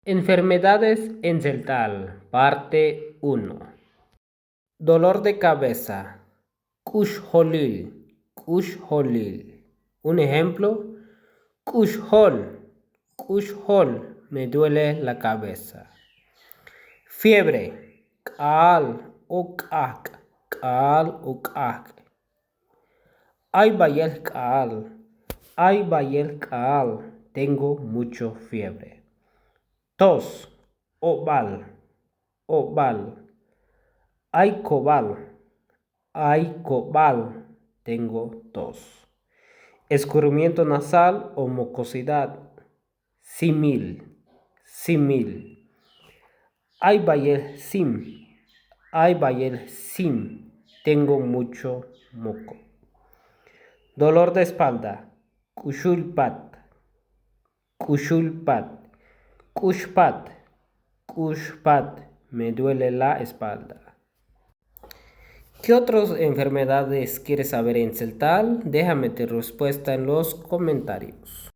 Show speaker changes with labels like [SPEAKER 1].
[SPEAKER 1] Enfermedades en Celtal, parte 1. Dolor de cabeza, Kushholil, Kushholil. Un ejemplo, Kushhol, me duele la cabeza. Fiebre, Kal o Kak. Ay bayel Kal, tengo mucho fiebre. Tos, Obal. Ay cobal, tengo tos. Escurrimiento nasal o mucosidad, simil. Ay bayel sim, tengo mucho moco. Dolor de espalda, kushulpat. Kushpat, me duele la espalda. ¿Qué otras enfermedades quieres saber en Celtal? Déjame tu respuesta en los comentarios.